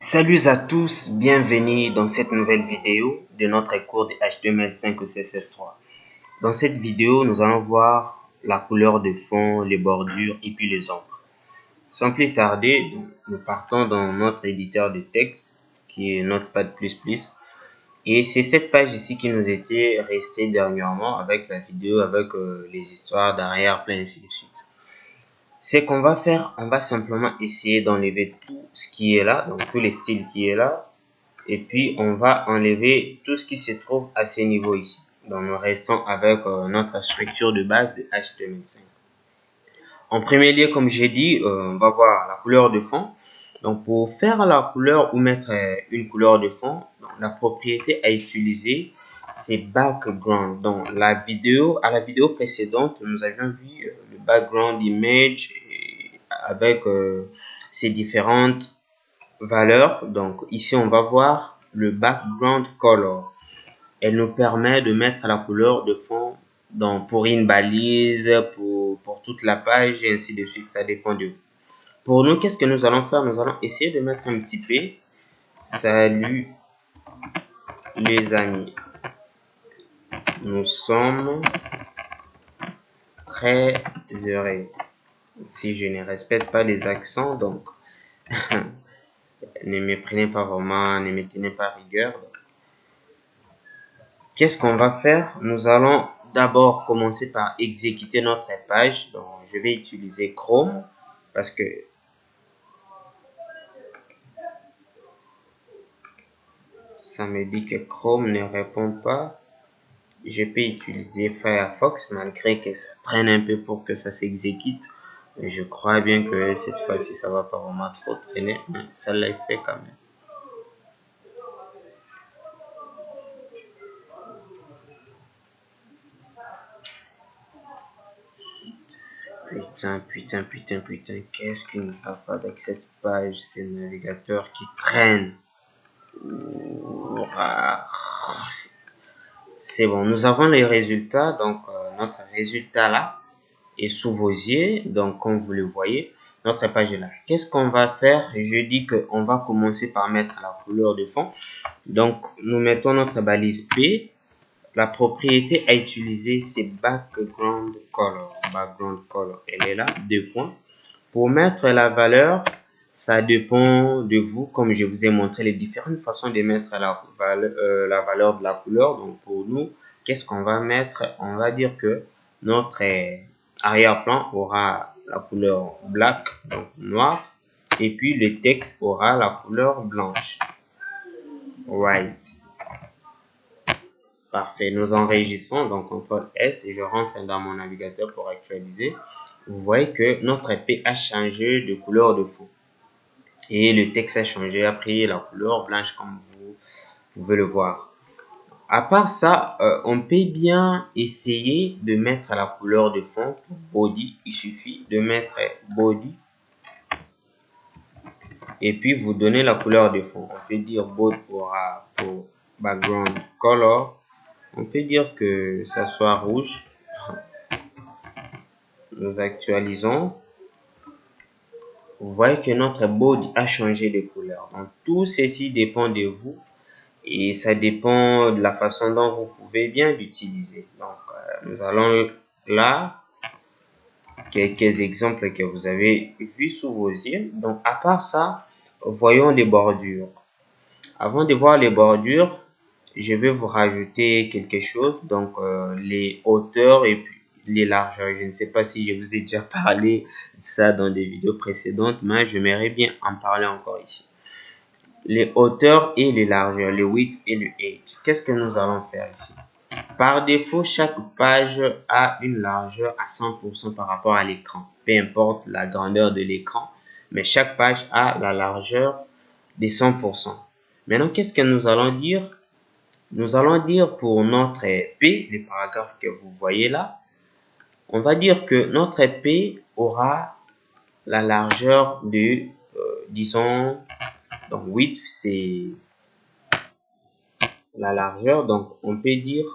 Salut à tous, bienvenue dans cette nouvelle vidéo de notre cours de HTML5 ou CSS3. Dans cette vidéo, nous allons voir la couleur de fond, les bordures et puis les ombres. Sans plus tarder, nous partons dans notre éditeur de texte qui est Notepad++. Et c'est cette page ici qui nous était restée dernièrement avec la vidéo, avec les histoires d'arrière-plan et ainsi de suite. Ce qu'on va faire, on va simplement essayer d'enlever tout ce qui est là, donc tous les styles qui est là, et puis on va enlever tout ce qui se trouve à ce niveau ici. Donc nous restons avec notre structure de base de HTML5. En premier lieu, comme j'ai dit, on va voir la couleur de fond. Donc pour faire la couleur ou mettre une couleur de fond, donc, la propriété à utiliser, c'est background. Donc à la vidéo précédente, nous avions vu le background image avec ses différentes valeurs. Donc ici on va voir le background color. Elle nous permet de mettre la couleur de fond pour une balise, pour toute la page et ainsi de suite. Ça dépend de vous. Pour nous, qu'est-ce que nous allons faire? Nous allons essayer de mettre un petit P. Salut les amis. Nous sommes très heureux. Si je ne respecte pas les accents, donc ne me prenez pas vraiment, ne me tenez pas rigueur. Qu'est-ce qu'on va faire? Nous allons d'abord commencer par exécuter notre page. Donc, je vais utiliser Chrome parce que ça me dit que Chrome ne répond pas. Je peux utiliser Firefox malgré que ça traîne un peu pour que ça s'exécute. Je crois bien que cette fois-ci, ça va pas vraiment trop traîner, mais ça l'a fait quand même. Putain, qu'est-ce qu'il ne va pas avec cette page? C'est le navigateur qui traîne. C'est bon, nous avons les résultats. Donc, notre résultat là est sous vos yeux. Donc, comme vous le voyez, notre page est là. Qu'est-ce qu'on va faire? Je dis qu'on va commencer par mettre la couleur de fond. Donc, nous mettons notre balise P. La propriété à utiliser, c'est background color. Background color, elle est là, 2 points. Pour mettre la valeur, ça dépend de vous. Comme je vous ai montré les différentes façons de mettre la valeur de la couleur. Donc, pour nous, qu'est-ce qu'on va mettre? On va dire que notre arrière-plan aura la couleur black, donc noir. Et puis, le texte aura la couleur blanche. White. Parfait, nous enregistrons, donc CTRL S et je rentre dans mon navigateur pour actualiser. Vous voyez que notre P a changé de couleur de fond. Et le texte a changé, a pris la couleur blanche comme vous pouvez le voir. À part ça, on peut bien essayer de mettre la couleur de fond pour body. Il suffit de mettre body. Et puis vous donnez la couleur de fond. On peut dire body aura pour background color. On peut dire que ça soit rouge. Nous actualisons. Vous voyez que notre body a changé de couleur. Donc tout ceci dépend de vous et ça dépend de la façon dont vous pouvez bien l'utiliser. Donc nous allons là quelques exemples que vous avez vus sous vos yeux. Donc à part ça, voyons les bordures. Avant de voir les bordures, je vais vous rajouter quelque chose. Donc les hauteurs et puis les largeurs. Je ne sais pas si je vous ai déjà parlé de ça dans des vidéos précédentes, mais j'aimerais bien en parler encore ici. Les hauteurs et les largeurs, le width et le height. Qu'est-ce que nous allons faire ici? Par défaut, chaque page a une largeur à 100% par rapport à l'écran. Peu importe la grandeur de l'écran, mais chaque page a la largeur de 100%. Maintenant, qu'est-ce que nous allons dire? Nous allons dire pour notre P, les paragraphes que vous voyez là, on va dire que notre P aura la largeur de, disons, donc width c'est la largeur, donc on peut dire,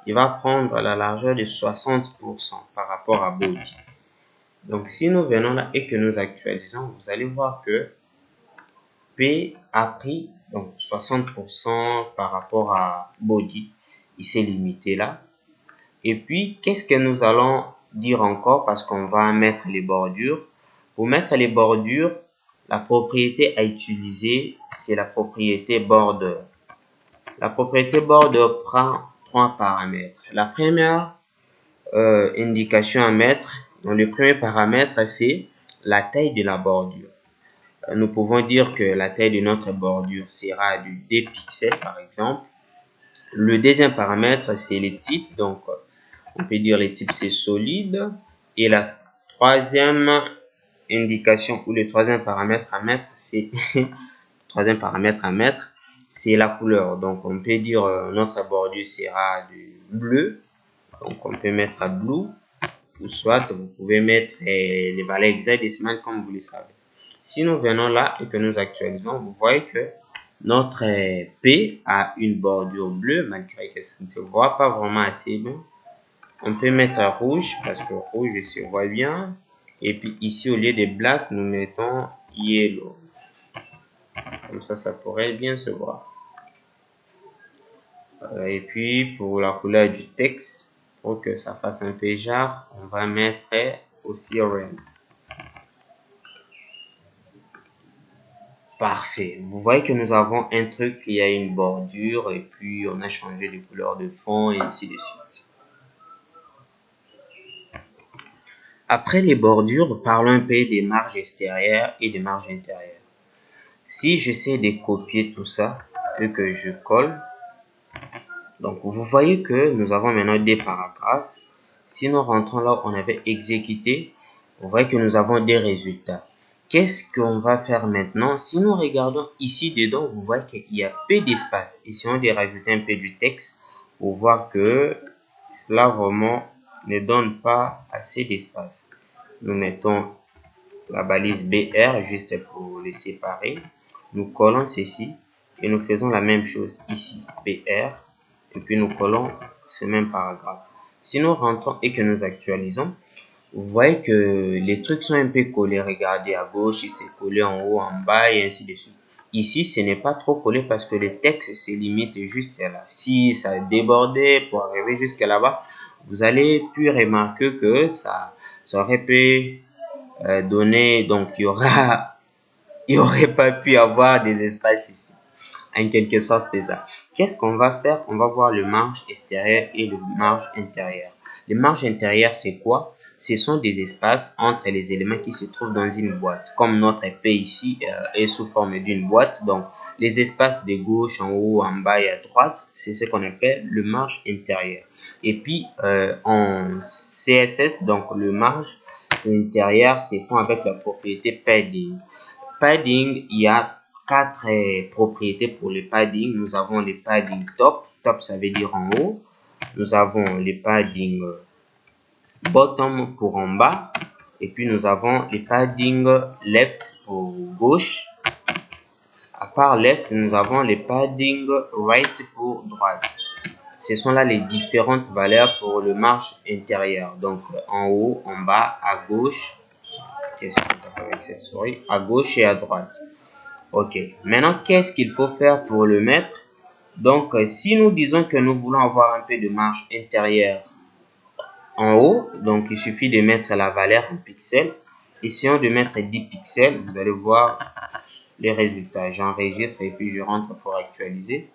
il va prendre la largeur de 60% par rapport à body. Donc si nous venons là et que nous actualisons, vous allez voir que P a pris donc 60% par rapport à body. Il s'est limité là. Et puis, qu'est-ce que nous allons dire encore parce qu'on va mettre les bordures. Pour mettre les bordures, la propriété à utiliser, c'est la propriété border. La propriété border prend trois paramètres. La première indication à mettre, donc le premier paramètre, c'est la taille de la bordure. Nous pouvons dire que la taille de notre bordure sera de 2 pixels par exemple. Le deuxième paramètre, c'est les types. Donc, on peut dire les types, c'est solide. Et la troisième indication ou le troisième paramètre à mettre, c'est c'est la couleur. Donc, on peut dire notre bordure sera du bleu. Donc, on peut mettre à blue. Ou soit, vous pouvez mettre les valeurs hexadécimales comme vous le savez. Si nous venons là et que nous actualisons, vous voyez que notre P a une bordure bleue, malgré que ça ne se voit pas vraiment assez bien. On peut mettre à rouge, parce que rouge se voit bien. Et puis ici, au lieu de black, nous mettons yellow. Comme ça pourrait bien se voir. Et puis, pour la couleur du texte, pour que ça fasse un peu genre, on va mettre aussi red. Parfait. Vous voyez que nous avons un truc qui a une bordure et puis on a changé de couleur de fond et ainsi de suite. Après les bordures, parlons un peu des marges extérieures et des marges intérieures. Si j'essaie de copier tout ça et que je colle, donc vous voyez que nous avons maintenant des paragraphes. Si nous rentrons là où on avait exécuté, vous voyez que nous avons des résultats. Qu'est-ce qu'on va faire maintenant? Si nous regardons ici dedans, vous voyez qu'il y a peu d'espace. Essayons de rajouter un peu du texte pour voir que cela vraiment ne donne pas assez d'espace. Nous mettons la balise BR juste pour les séparer. Nous collons ceci et nous faisons la même chose ici, BR, et puis nous collons ce même paragraphe. Si nous rentrons et que nous actualisons, vous voyez que les trucs sont un peu collés. Regardez à gauche, il s'est collé en haut, en bas et ainsi de suite. Ici, ce n'est pas trop collé parce que le texte se limite juste là. Si ça débordait pour arriver jusque là-bas, vous allez puis remarquer que ça aurait pu donner, donc il y aurait pas pu avoir des espaces ici. En quelque sorte, c'est ça. Qu'est-ce qu'on va faire? On va voir le marge extérieur et le marge intérieur. Les marges intérieures, c'est quoi? Ce sont des espaces entre les éléments qui se trouvent dans une boîte. Comme notre P ici est sous forme d'une boîte, donc les espaces de gauche, en haut, en bas et à droite, c'est ce qu'on appelle le marge intérieur. Et puis en CSS, donc le marge intérieur, c'est fait avec la propriété padding. Padding, il y a quatre propriétés pour le padding. Nous avons le padding top. Top, ça veut dire en haut. Nous avons le padding bottom pour en bas. Et puis, nous avons le padding left pour gauche. À part left, nous avons le padding right pour droite. Ce sont là les différentes valeurs pour le marge intérieur. Donc, en haut, en bas, à gauche. Qu'est-ce qu'on fait avec cette souris? À gauche et à droite. Ok, maintenant qu'est-ce qu'il faut faire pour le mettre? Donc si nous disons que nous voulons avoir un peu de marge intérieure en haut, donc il suffit de mettre la valeur en pixels. Essayons de mettre 10 pixels, vous allez voir les résultats. J'enregistre et puis je rentre pour actualiser.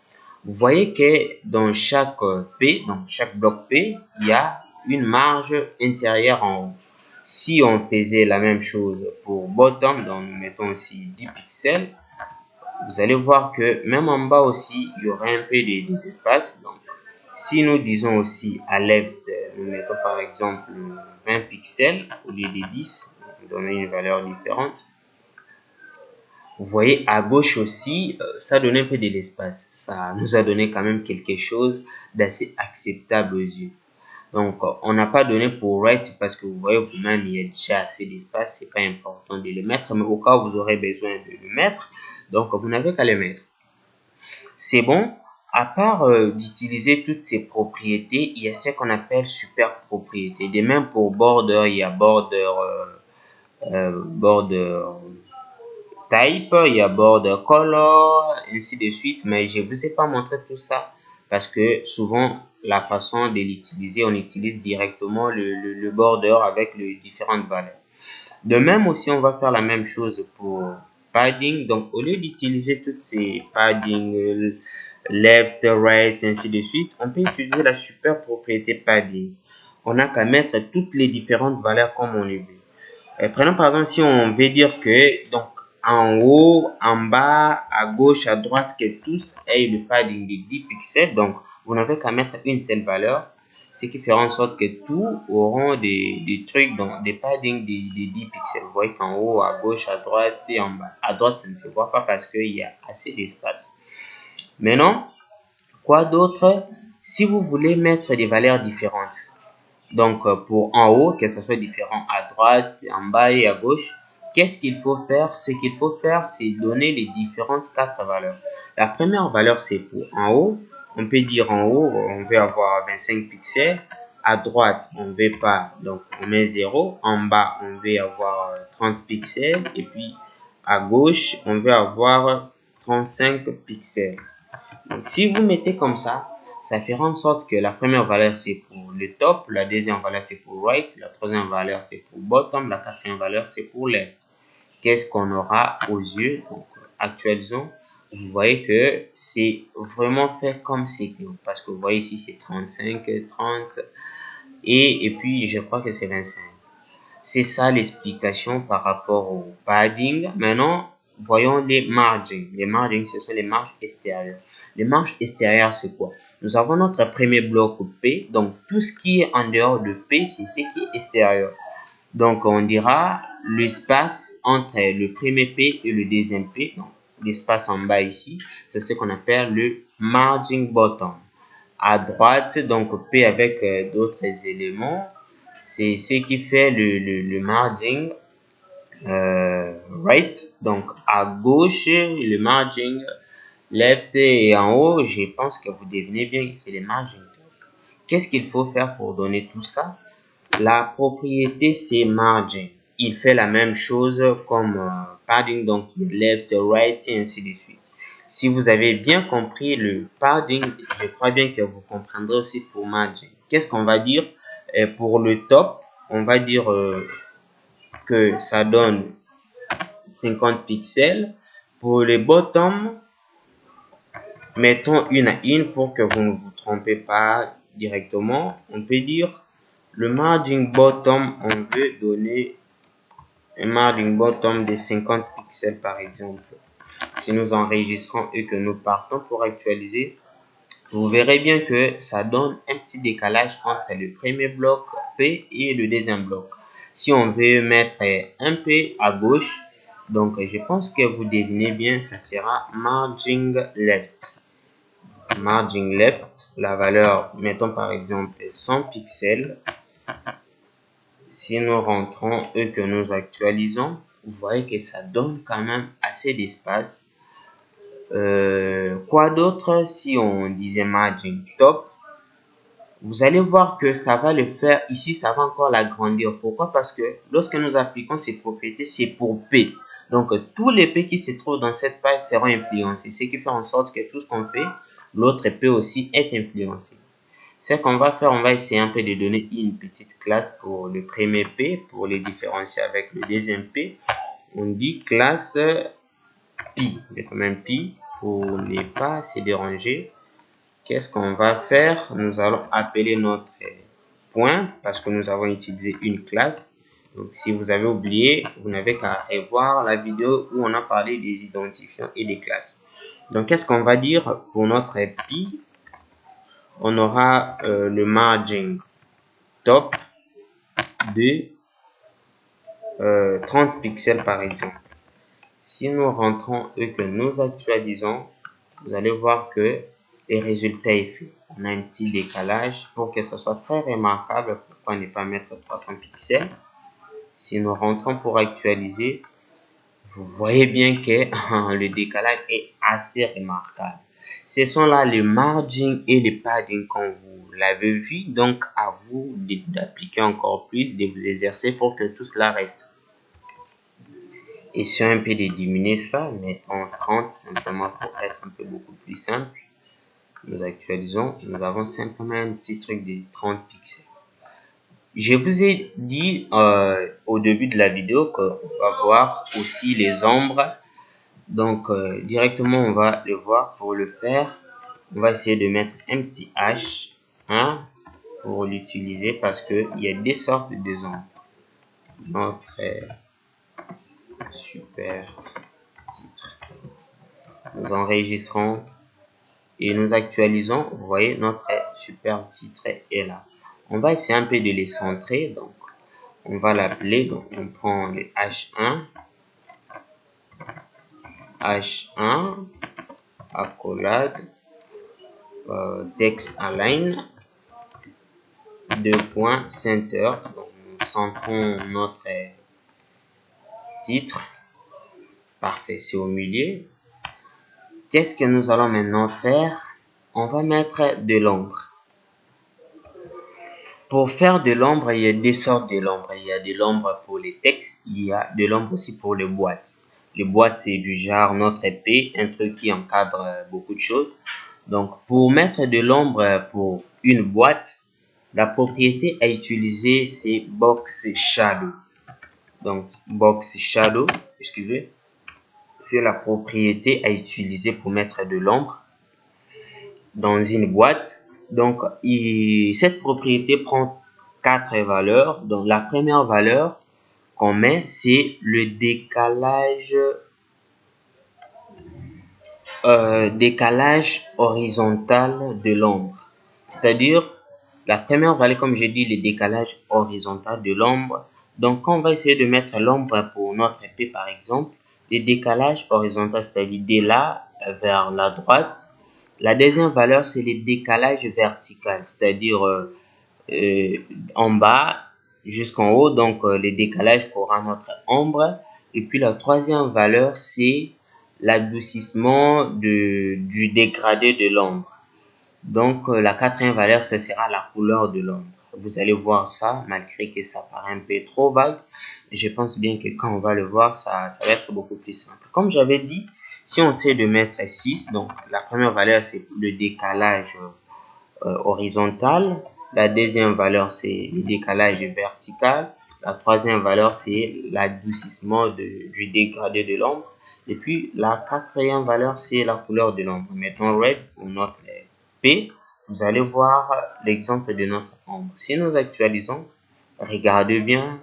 Vous voyez que dans chaque P, dans chaque bloc P, il y a une marge intérieure en haut. Si on faisait la même chose pour bottom, donc nous mettons aussi 10 pixels, vous allez voir que même en bas aussi, il y aura un peu des espaces. Donc, si nous disons aussi à left, nous mettons par exemple 20 pixels au lieu de 10, pour donner une valeur différente. Vous voyez, à gauche aussi, ça donne un peu de l'espace. Ça nous a donné quand même quelque chose d'assez acceptable aux yeux. Donc, on n'a pas donné pour right parce que vous voyez vous-même, il y a déjà assez d'espace. C'est pas important de le mettre, mais au cas où vous aurez besoin de le mettre, donc vous n'avez qu'à le mettre. C'est bon. À part d'utiliser toutes ces propriétés, il y a ce qu'on appelle super propriétés. De même pour border, il y a border type, il y a border color, ainsi de suite. Mais je ne vous ai pas montré tout ça parce que souvent, la façon de l'utiliser, on utilise directement le border avec les différentes valeurs. De même aussi, on va faire la même chose pour padding. Donc, au lieu d'utiliser toutes ces padding, left, right, ainsi de suite, on peut utiliser la super propriété padding. On n'a qu'à mettre toutes les différentes valeurs comme on les veut. Prenons par exemple si on veut dire que donc en haut, en bas, à gauche, à droite, que tous aient le padding de 10 pixels. Donc, vous n'avez qu'à mettre une seule valeur, ce qui fera en sorte que tous auront des trucs, donc des paddings de 10 pixels. Vous voyez qu'en haut, à gauche, à droite et en bas. À droite, ça ne se voit pas parce qu'il y a assez d'espace. Maintenant, quoi d'autre? Si vous voulez mettre des valeurs différentes, donc pour en haut, que ce soit différent à droite, en bas et à gauche, qu'est-ce qu'il faut faire? Ce qu'il faut faire, c'est donner les différentes 4 valeurs. La première valeur, c'est pour en haut. On peut dire en haut, on veut avoir 25 pixels. À droite, on ne veut pas, donc on met 0. En bas, on veut avoir 30 pixels. Et puis à gauche, on veut avoir 35 pixels. Donc, si vous mettez comme ça fera en sorte que la première valeur c'est pour le top, la deuxième valeur c'est pour right, la troisième valeur c'est pour bottom, la quatrième valeur c'est pour left. Qu'est-ce qu'on aura aux yeux? Donc, actualisons. Vous voyez que c'est vraiment fait comme c'est parce que vous voyez ici c'est 35, 30 et puis je crois que c'est 25. C'est ça l'explication par rapport au padding. Maintenant, voyons les margins. Les margins, ce sont les marges extérieures. Les marges extérieures, c'est quoi? Nous avons notre premier bloc P. Donc, tout ce qui est en dehors de P, c'est ce qui est extérieur. Donc, on dira l'espace entre le premier P et le deuxième P. Donc, l'espace en bas ici, c'est ce qu'on appelle le margin bottom. À droite, donc P avec d'autres éléments. C'est ce qui fait le margin right. Donc, à gauche, le margin left et en haut, je pense que vous devinez bien que c'est le margin top. Qu'est-ce qu'il faut faire pour donner tout ça? La propriété, c'est margin. Il fait la même chose comme padding, donc left, right et ainsi de suite. Si vous avez bien compris le padding, je crois bien que vous comprendrez aussi pour margin. Qu'est-ce qu'on va dire? Pour le top, on va dire que ça donne 50 pixels. Pour le bottom, mettons une à une pour que vous ne vous trompez pas directement. On peut dire le margin bottom, on veut donner un margin bottom de 50 pixels par exemple. Si nous enregistrons et que nous partons pour actualiser, vous verrez bien que ça donne un petit décalage entre le premier bloc P et le deuxième bloc. Si on veut mettre un P à gauche, donc je pense que vous devinez bien, ça sera margin left. Margin left, la valeur, mettons par exemple 100 pixels. Si nous rentrons et que nous actualisons, vous voyez que ça donne quand même assez d'espace. Quoi d'autre? Si on disait margin top, vous allez voir que ça va le faire ici, ça va encore l'agrandir. Pourquoi? Parce que lorsque nous appliquons ces propriétés, c'est pour P. Donc, tous les P qui se trouvent dans cette page seront influencés. Ce qui fait en sorte que tout ce qu'on fait, l'autre P aussi est influencé. Ce qu'on va faire, on va essayer un peu de donner une petite classe pour le premier P, pour les différencier avec le deuxième P. On dit classe Pi, mettons même Pi pour ne pas se déranger. Qu'est-ce qu'on va faire? Nous allons appeler notre point parce que nous avons utilisé une classe. Donc, si vous avez oublié, vous n'avez qu'à revoir la vidéo où on a parlé des identifiants et des classes. Donc, qu'est-ce qu'on va dire pour notre Pi? On aura le margin top de 30 pixels par exemple. Si nous rentrons et que nous actualisons, vous allez voir que le résultat est fait. On a un petit décalage pour que ce soit très remarquable. Pourquoi ne pas mettre 300 pixels? Si nous rentrons pour actualiser, vous voyez bien que le décalage est assez remarquable. Ce sont là les margins et les padding comme vous l'avez vu. Donc, à vous d'appliquer encore plus, de vous exercer pour que tout cela reste. Essayons un peu de diminuer ça. Mettons 30 simplement pour être un peu beaucoup plus simple. Nous actualisons. Nous avons simplement un petit truc de 30 pixels. Je vous ai dit au début de la vidéo qu'on va voir aussi les ombres. Donc, directement, on va le voir. Pour le faire, on va essayer de mettre un petit H pour l'utiliser parce qu'il y a des sortes de ombres. Notre super titre. Nous enregistrons et nous actualisons. Vous voyez, notre super titre est là. On va essayer un peu de les centrer. Donc, on va l'appeler. Donc, on prend les H1. H1, accolade, text align, 2.center. Donc, nous centrons notre titre. Parfait, c'est au milieu. Qu'est-ce que nous allons maintenant faire? On va mettre de l'ombre. Pour faire de l'ombre, il y a des sortes de l'ombre. Il y a de l'ombre pour les textes, il y a de l'ombre aussi pour les boîtes. Les boîtes, c'est du genre notre épée, un truc qui encadre beaucoup de choses. Donc, pour mettre de l'ombre pour une boîte, la propriété à utiliser, c'est Box Shadow. Donc, Box Shadow, excusez, c'est la propriété à utiliser pour mettre de l'ombre dans une boîte. Donc, cette propriété prend 4 valeurs. Donc, la première valeur qu'on met, c'est le décalage horizontal de l'ombre. C'est-à-dire, la première valeur, comme j'ai dit, le décalage horizontal de l'ombre. Donc, quand on va essayer de mettre l'ombre pour notre épée, par exemple, le décalage horizontal, c'est-à-dire de là vers la droite. La deuxième valeur, c'est le décalage vertical, c'est-à-dire en bas jusqu'en haut, donc le décalage qu'aura notre ombre. Et puis la troisième valeur, c'est l'adoucissement du dégradé de l'ombre. Donc la quatrième valeur, ce sera la couleur de l'ombre. Vous allez voir ça, malgré que ça paraît un peu trop vague. Je pense bien que quand on va le voir, ça va être beaucoup plus simple. Comme j'avais dit, si on sait de mettre 6, donc la première valeur, c'est le décalage horizontal. La deuxième valeur, c'est le décalage vertical. La troisième valeur, c'est l'adoucissement du dégradé de l'ombre. Et puis, la quatrième valeur, c'est la couleur de l'ombre. Mettons red pour notre P. Vous allez voir l'exemple de notre ombre. Si nous actualisons, regardez bien,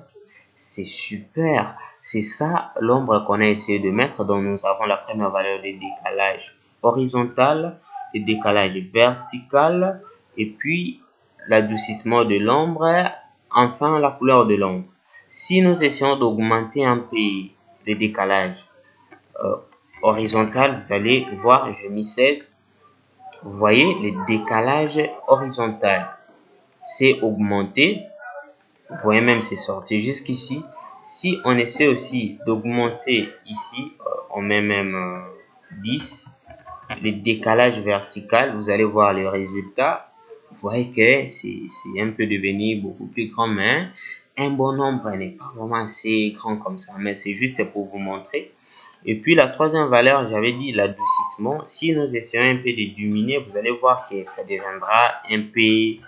c'est super. C'est ça l'ombre qu'on a essayé de mettre. Donc, nous avons la première valeur de décalage horizontal, le décalage vertical, et puis l'adoucissement de l'ombre, enfin la couleur de l'ombre. Si nous essayons d'augmenter un peu le décalage horizontal, vous allez voir, j'ai mis 16. Vous voyez, le décalage horizontal c'est augmenté. Vous voyez même, c'est sorti jusqu'ici. Si on essaie aussi d'augmenter ici, on met même 10. Le décalage vertical, vous allez voir le résultat. Vous voyez que c'est un peu devenu beaucoup plus grand, mais un bon nombre n'est pas vraiment assez grand comme ça. Mais c'est juste pour vous montrer. Et puis la troisième valeur, j'avais dit l'adoucissement. Si nous essayons un peu de diminuer, vous allez voir que ça deviendra un peu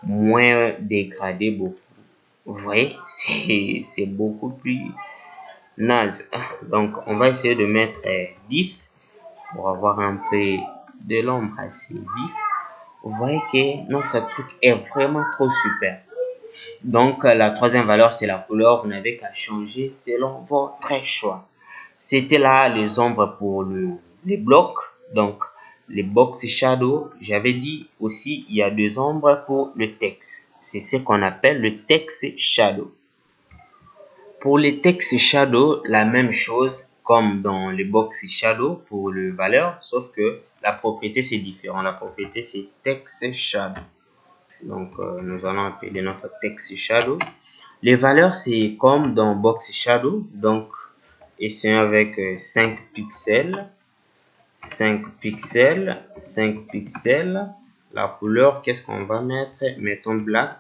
moins dégradé. Beaucoup. Vous voyez, c'est beaucoup plus naze. Donc, on va essayer de mettre 10 pour avoir un peu de l'ombre assez vif. Vous voyez que notre truc est vraiment trop super. Donc, la troisième valeur, c'est la couleur. Vous n'avez qu'à changer selon votre choix. C'était là les ombres pour les blocs. Donc, les box shadow. J'avais dit aussi, il y a deux ombres pour le texte. C'est ce qu'on appelle le text shadow. Pour les text shadow, la même chose comme dans les box shadow pour le valeur, sauf que la propriété c'est différent. La propriété c'est text shadow. Donc nous allons appeler notre text shadow. Les valeurs c'est comme dans box shadow. Donc essayons avec 5 pixels. 5 pixels, 5 pixels. La couleur, qu'est-ce qu'on va mettre? Mettons black.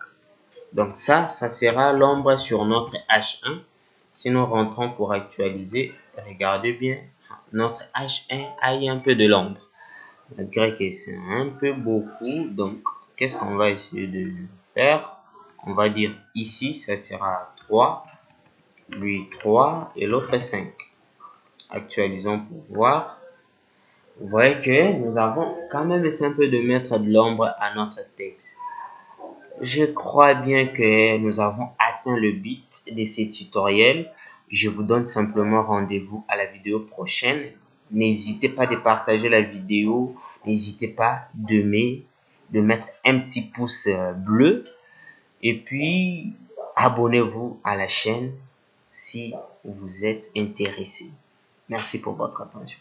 Donc ça sera l'ombre sur notre H1. Sinon, rentrons pour actualiser. Regardez bien, notre H1 a eu un peu de l'ombre. Malgré que c'est un peu beaucoup, donc qu'est-ce qu'on va essayer de faire? On va dire ici, ça sera 3, lui 3 et l'autre 5. Actualisons pour voir. Vous voyez que nous avons quand même essayé un peu de mettre de l'ombre à notre texte. Je crois bien que nous avons atteint le but de ces tutoriels. Je vous donne simplement rendez-vous à la vidéo prochaine. N'hésitez pas de partager la vidéo. N'hésitez pas de mettre un petit pouce bleu. Et puis, abonnez-vous à la chaîne si vous êtes intéressé. Merci pour votre attention.